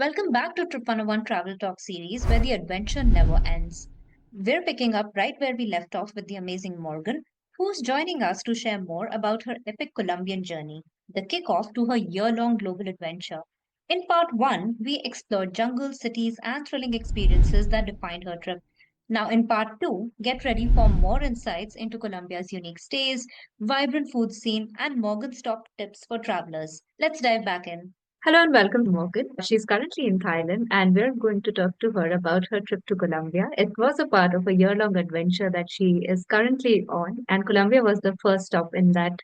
Welcome back to Trip 101 Travel Talk series where the adventure never ends. We're picking up right where we left off with the amazing Morgan, who's joining us to share more about her epic Colombian journey, the kickoff to her year long global adventure. In part 1, we explored jungles, cities, and thrilling experiences that defined her trip. Now, in part 2, get ready for more insights into Colombia's unique stays, vibrant food scene, and Morgan's top tips for travelers. Let's dive back in. Hello and welcome to Morgan. She's currently in Thailand and we're going to talk to her about her trip to Colombia. It was a part of a year-long adventure that she is currently on, and Colombia was the first stop in that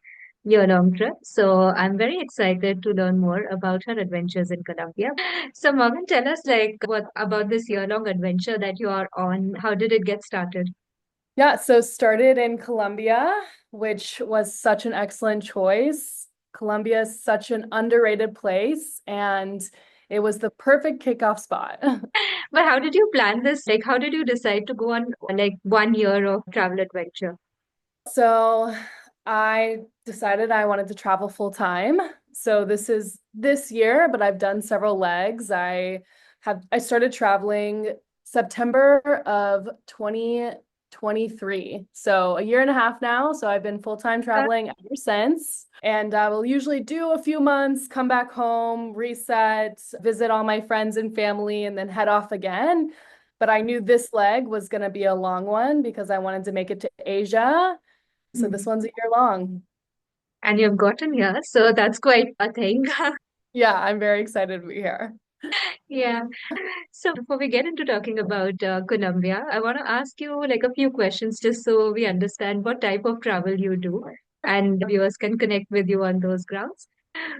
year-long trip. So I'm very excited to learn more about her adventures in Colombia. So Morgan, tell us what about this year-long adventure that you are on? How did it get started? Yeah, so started in Colombia, which was such an excellent choice. Colombia is such an underrated place, and it was the perfect kickoff spot. But how did you plan this? How did you decide to go on 1 year of travel adventure? So I decided I wanted to travel full time. So this is this year, but I've done several legs. I started traveling September of 2023. So a year and a half now. So I've been full-time traveling ever since. And I will usually do a few months, come back home, reset, visit all my friends and family, and then head off again. But I knew this leg was going to be a long one because I wanted to make it to Asia. So this Mhm. one's a year long. And you've gotten here, so that's quite a thing. Yeah, I'm very excited to be here. Yeah. So before we get into talking about Colombia, I want to ask you a few questions just so we understand what type of travel you do and viewers can connect with you on those grounds.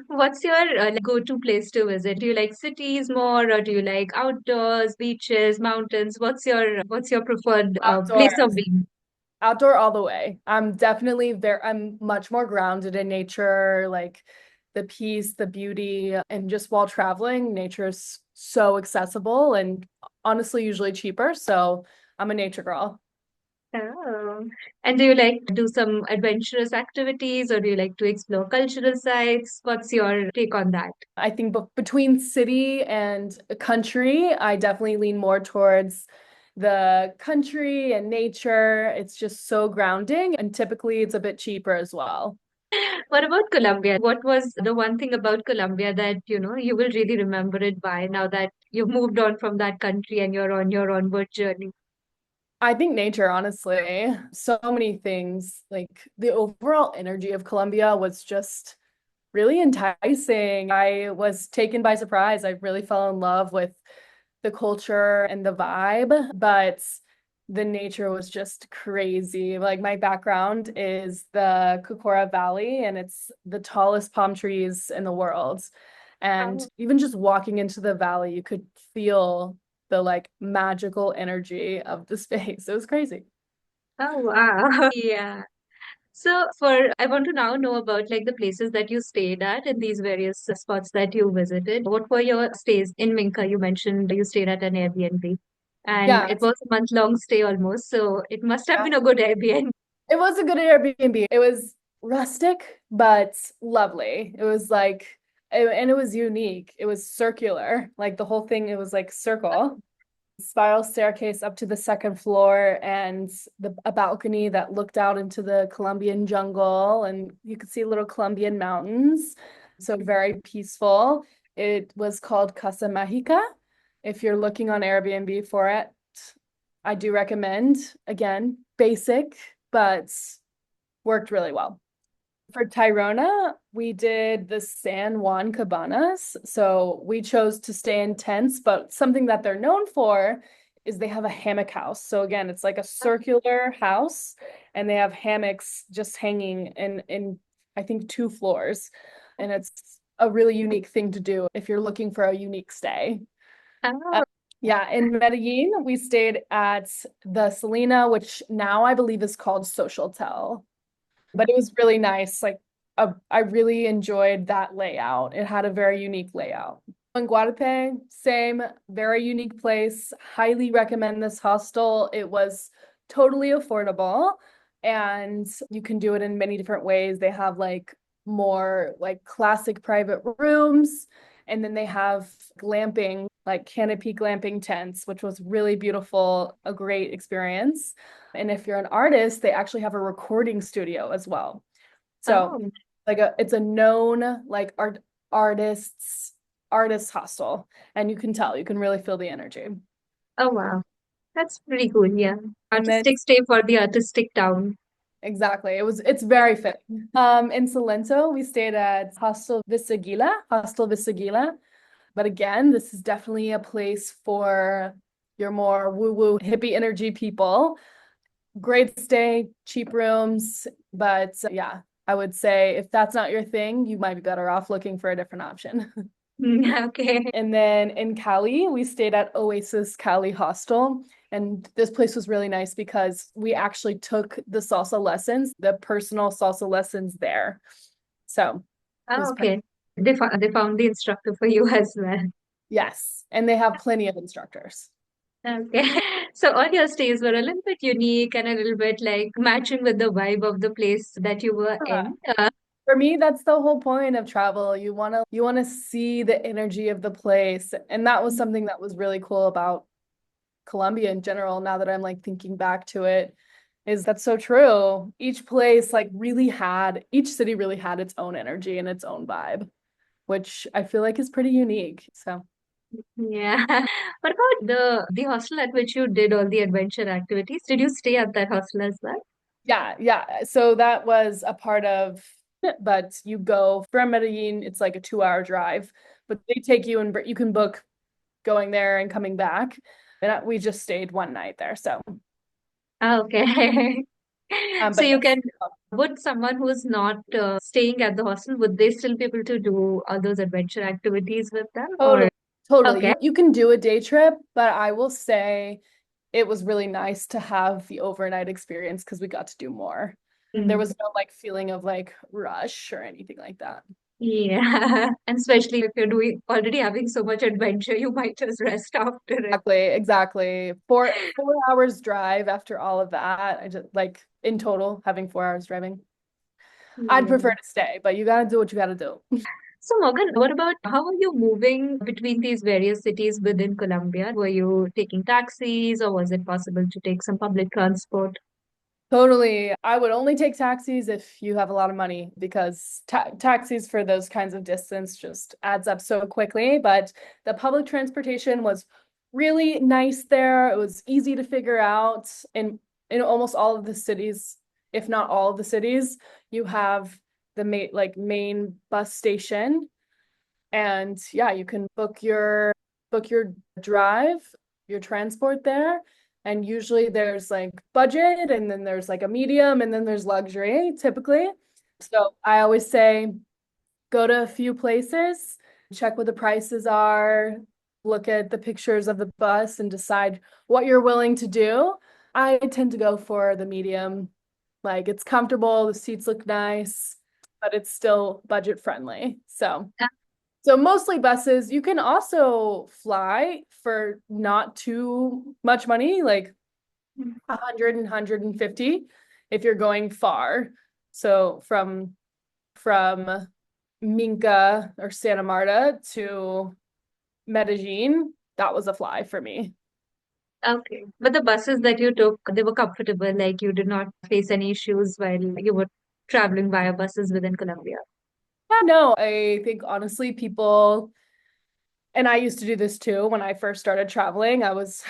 What's your go-to place to visit? Do you like cities more or do you like outdoors, beaches, mountains? What's your preferred Outdoor, place of being? outdoor all the way. I'm much more grounded in nature, like the peace, the beauty, and just while traveling, nature is so accessible and honestly usually cheaper. So I'm a nature girl. Oh. And do you like to do some adventurous activities or do you like to explore cultural sites? What's your take on that? I think between city and country, I definitely lean more towards the country and nature. It's just so grounding, and typically it's a bit cheaper as well. What about Colombia? What was the one thing about Colombia that, you will really remember it by now that you've moved on from that country and you're on your onward journey? I think nature, honestly, so many things. Like the overall energy of Colombia was just really enticing. I was taken by surprise. I really fell in love with the culture and the vibe, but the nature was just crazy. Like my background is the Cocora Valley, and it's the tallest palm trees in the world. And Oh, even just walking into the valley, you could feel the like magical energy of the space. It was crazy. oh wow. Yeah. So I want to now know about the places that you stayed at in these various spots that you visited. What were your stays in Minca? You mentioned you stayed at an Airbnb and Yeah, it was a month-long stay almost. So it must have yeah. been a good Airbnb. It was a good Airbnb. It was rustic, but lovely. And it was unique. It was circular. Like the whole thing, it was like circle, spiral staircase up to the second floor, and a balcony that looked out into the Colombian jungle, and you could see little Colombian mountains. So very peaceful. It was called Casa Mágica. If you're looking on Airbnb for it, I do recommend. Again, basic, but worked really well. For Tirona, we did the San Juan Cabanas. So we chose to stay in tents, but something that they're known for is they have a hammock house. So again, it's like a circular house, and they have hammocks just hanging in I think two floors. And it's a really unique thing to do if you're looking for a unique stay. Uh, Oh, yeah, in Medellin, we stayed at the Selena, which now I believe is called Social Tel, but it was really nice. I really enjoyed that layout. It had a very unique layout. In Guadalupe, same, very unique place. Highly recommend this hostel. It was totally affordable, and you can do it in many different ways. They have like more like classic private rooms. And then they have glamping, like canopy glamping tents, which was really beautiful, a great experience. And if you're an artist, they actually have a recording studio as well. So Oh, like it's a known like artists artist hostel. And you can tell, you can really feel the energy. oh wow. That's pretty cool. Yeah. And then Artistic stay for the artistic town. exactly. It's very fitting. In Salento, we stayed at Hostel Visagila. But again, this is definitely a place for your more woo-woo hippie energy people. Great stay, cheap rooms, but yeah, I would say if that's not your thing, you might be better off looking for a different option. Okay. And then in Cali, we stayed at Oasis Cali Hostel. And this place was really nice because we actually took the salsa lessons, the personal salsa lessons there. So it Oh, was pretty, okay. They found the instructor for you as well. yes. And they have plenty of instructors. Okay. So all your stays were a little bit unique and a little bit like matching with the vibe of the place that you were Yeah. in. For me, that's the whole point of travel. You want to see the energy of the place. And that was something that was really cool about Colombia in general, now that I'm like thinking back to it, is that's so true. Each city really had its own energy and its own vibe, which I feel like is pretty unique. So Yeah. What about the hostel at which you did all the adventure activities? Did you stay at that hostel as well? yeah, yeah. So that was a part of, but you go from Medellin, it's like a 2 hour drive, but they take you and you can book going there and coming back. And we just stayed one night there. So, Ah, okay. So but you yes, can, would someone who's not staying at the hostel, would they still be able to do all those adventure activities with them? totally, Or, totally. okay. You can do a day trip, but I will say it was really nice to have the overnight experience because we got to do more. There Mm. was no like feeling of like rush or anything like that. Yeah. And especially if you're doing already having so much adventure, you might just rest after it. Exactly, exactly. Four hours drive after all of that. I just like in total having 4 hours driving. I'd prefer Yeah. to stay, but you gotta do what you gotta do. So, Morgan, what about how are you moving between these various cities within Colombia? Were you taking taxis or was it possible to take some public transport? Totally. I would only take taxis if you have a lot of money because taxis for those kinds of distance just adds up so quickly. But the public transportation was really nice there. It was easy to figure out in almost all of the cities, if not all of the cities, you have the main bus station. And yeah, you can book your drive, your transport there. And usually there's like budget and then there's like a medium and then there's luxury typically. So I always say go to a few places, check what the prices are, look at the pictures of the bus and decide what you're willing to do. I tend to go for the medium. Like it's comfortable, the seats look nice, but it's still budget friendly. So mostly buses. You can also fly for not too much money, like 100 and 150 if you're going far. So from Minca or Santa Marta to Medellin, that was a fly for me. Okay. But the buses that you took, they were comfortable, like you did not face any issues while you were traveling via buses within Colombia. Yeah, no, I think honestly, people, and I used to do this too when I first started traveling. I was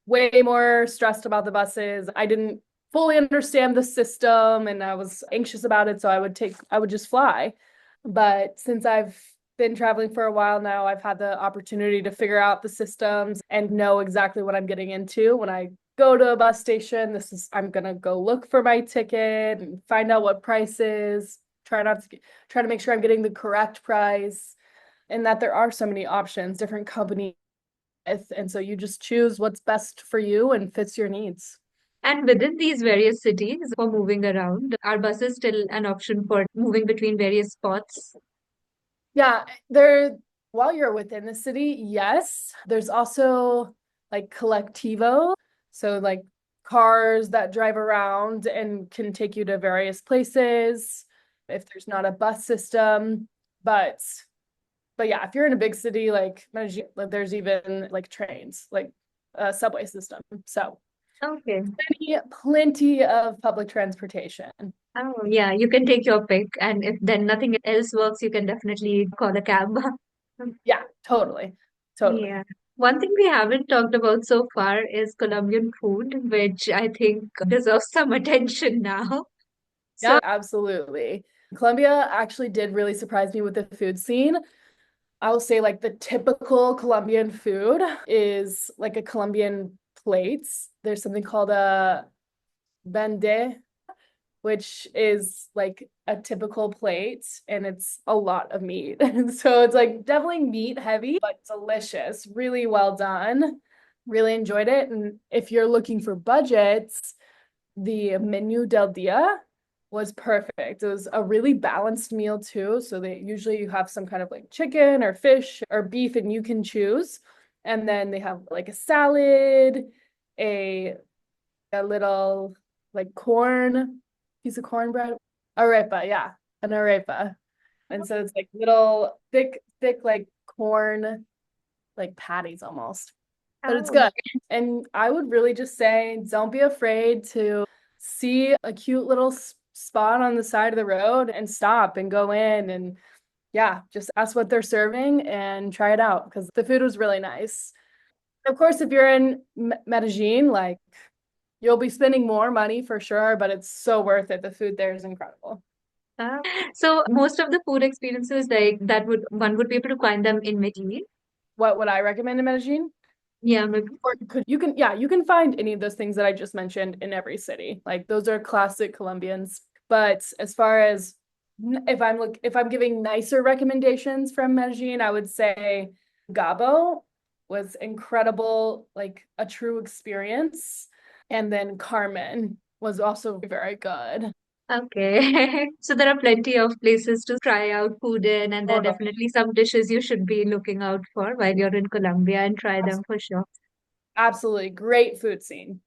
way more stressed about the buses. I didn't fully understand the system and I was anxious about it. So I would just fly. But since I've been traveling for a while now, I've had the opportunity to figure out the systems and know exactly what I'm getting into when I go to a bus station. I'm gonna go look for my ticket and find out what price is, try to make sure I'm getting the correct price and that there are so many options, different companies, and so you just choose what's best for you and fits your needs. And within these various cities for moving around, are buses still an option for moving between various spots? Yeah, there, while you're within the city, yes. There's also like collectivo, so like cars that drive around and can take you to various places if there's not a bus system. But But yeah, if you're in a big city like Medellin, like, there's even like trains, like a subway system. So Okay. plenty of public transportation. Oh, yeah, you can take your pick, and if then nothing else works, you can definitely call a cab. Yeah, totally. Totally. Yeah. One thing we haven't talked about so far is Colombian food, which I think deserves some attention now. Yeah, So, absolutely. Colombia actually did really surprise me with the food scene. I will say like the typical Colombian food is like a Colombian plate. There's something called a bende, which is like a typical plate and it's a lot of meat. So it's like definitely meat heavy, but delicious, really well done. Really enjoyed it. And if you're looking for budgets, the menu del dia was perfect. It was a really balanced meal too. So they usually you have some kind of like chicken or fish or beef and you can choose. And then they have like a salad, a a little like corn, piece of cornbread. Arepa, yeah, an arepa. And so it's like little thick like corn, like patties almost. But it's oh, good. And I would really just say don't be afraid to see a cute little spot on the side of the road and stop and go in and yeah, just ask what they're serving and try it out because the food was really nice. Of course, if you're in Medellin, like you'll be spending more money for sure, but it's so worth it. The food there is incredible. uh, so most of the food experiences like that would one would be able to find them in Medellin. What would I recommend in Medellin? Yeah, maybe. Or you can find any of those things that I just mentioned in every city. Like those are classic Colombians. But as far as if I'm giving nicer recommendations from Medellin, I would say Gabo was incredible, like a true experience. And then Carmen was also very good. Okay. So there are plenty of places to try out food in, and there are Totally. definitely some dishes you should be looking out for while you're in Colombia and try them for sure. Absolutely great food scene.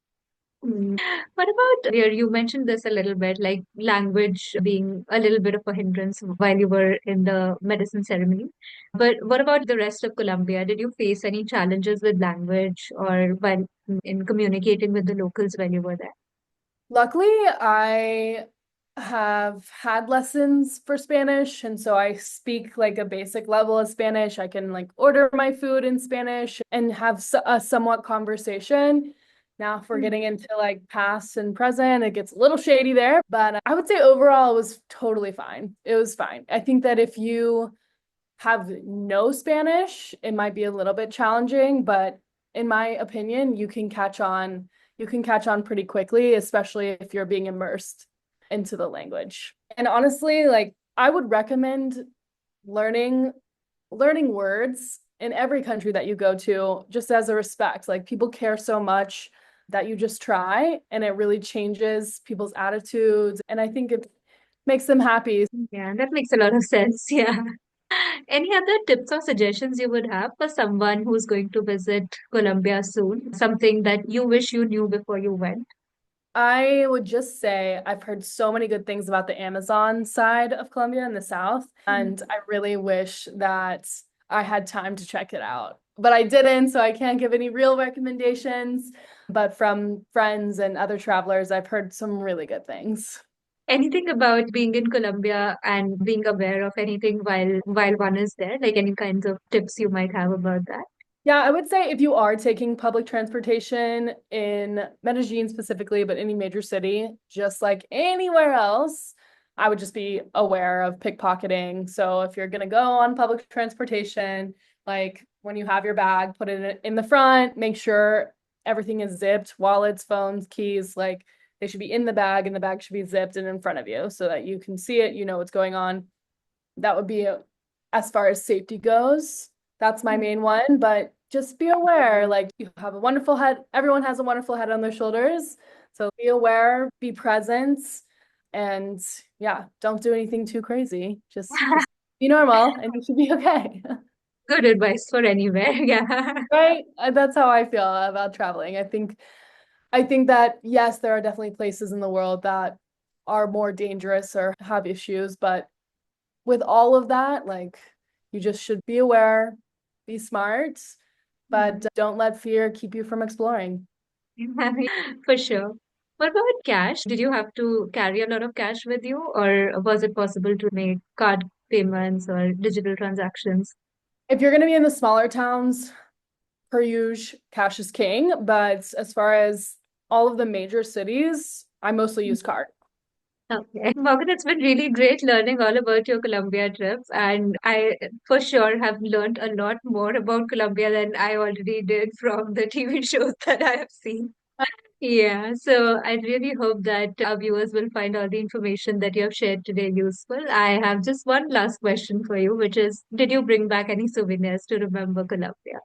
Mm. What about here? You mentioned this a little bit, like language being a little bit of a hindrance while you were in the medicine ceremony. But what about the rest of Colombia? Did you face any challenges with language or while in communicating with the locals when you were there? Luckily, I have had lessons for Spanish, and so I speak like a basic level of Spanish. I can like order my food in Spanish and have a somewhat conversation. Now, if we're Mm. getting into like past and present, it gets a little shady there, but I would say overall it was totally fine. It was fine. I think that if you have no Spanish, it might be a little bit challenging, but in my opinion, you can catch on pretty quickly, especially if you're being immersed into the language. And honestly, like I would recommend learning learning words in every country that you go to just as a respect. Like people care so much that you just try and it really changes people's attitudes and I think it makes them happy. Yeah, that makes a lot of sense. Yeah. Any other tips or suggestions you would have for someone who's going to visit Colombia soon? Something that you wish you knew before you went? I would just say I've heard so many good things about the Amazon side of Colombia in the south, Mm. and I really wish that I had time to check it out. But I didn't, so I can't give any real recommendations. But from friends and other travelers, I've heard some really good things. Anything about being in Colombia and being aware of anything while one is there? Like any kinds of tips you might have about that? Yeah, I would say if you are taking public transportation in Medellin specifically, but any major city, just like anywhere else, I would just be aware of pickpocketing. So if you're gonna go on public transportation, like when you have your bag, put it in the front, make sure everything is zipped, wallets, phones, keys, like they should be in the bag and the bag should be zipped and in front of you so that you can see it, you know what's going on. That would be as far as safety goes. That's my main one, but just be aware like you have a wonderful head. Everyone has a wonderful head on their shoulders. So be aware, be present, and yeah, don't do anything too crazy. Just be normal and you should be okay. Good advice for anywhere. Yeah. Right? That's how I feel about traveling. I think that yes, there are definitely places in the world that are more dangerous or have issues, but with all of that, like You just should be aware, be smart, Mhm. but don't let fear keep you from exploring. For sure. What about cash? Did you have to carry a lot of cash with you, or was it possible to make card payments or digital transactions? If you're going to be in the smaller towns, per usual, cash is king. But as far as all of the major cities, I mostly use card. Okay. Morgan, it's been really great learning all about your Colombia trips, and I for sure have learned a lot more about Colombia than I already did from the TV shows that I have seen. Yeah, so I really hope that our viewers will find all the information that you have shared today useful. I have just one last question for you, which is, did you bring back any souvenirs to remember Colombia?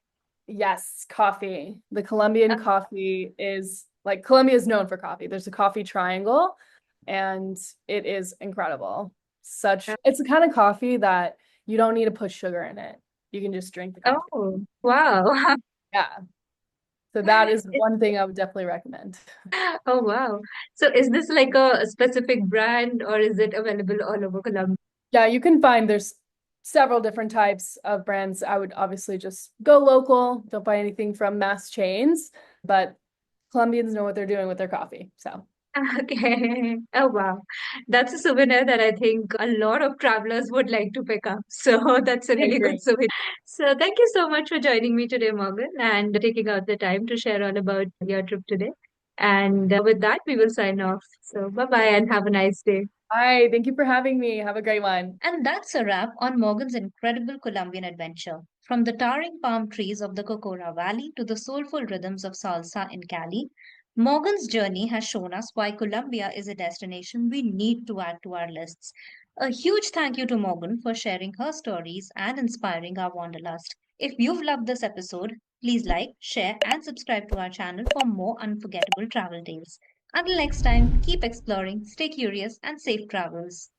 Yes, coffee. The Colombian coffee is like Colombia is known for coffee. There's a coffee triangle and it is incredible. It's the kind of coffee that you don't need to put sugar in it. You can just drink the coffee. Oh, wow. Yeah. So that is one thing I would definitely recommend. Oh, wow. So is this like a specific brand or is it available all over Colombia? Yeah, you can find there's several different types of brands. I would obviously just go local, don't buy anything from mass chains, but Colombians know what they're doing with their coffee. So Okay. Oh, wow. That's a souvenir that I think a lot of travelers would like to pick up. So that's a I really good agree. souvenir. So thank you so much for joining me today, Morgan, and taking out the time to share all about your trip today. And with that, we will sign off. So bye bye and have a nice day. Hi, thank you for having me. Have a great one. And that's a wrap on Morgan's incredible Colombian adventure. From the towering palm trees of the Cocora Valley to the soulful rhythms of salsa in Cali, Morgan's journey has shown us why Colombia is a destination we need to add to our lists. A huge thank you to Morgan for sharing her stories and inspiring our wanderlust. If you've loved this episode, please like, share, and subscribe to our channel for more unforgettable travel tales. Until next time, keep exploring, stay curious, and safe travels.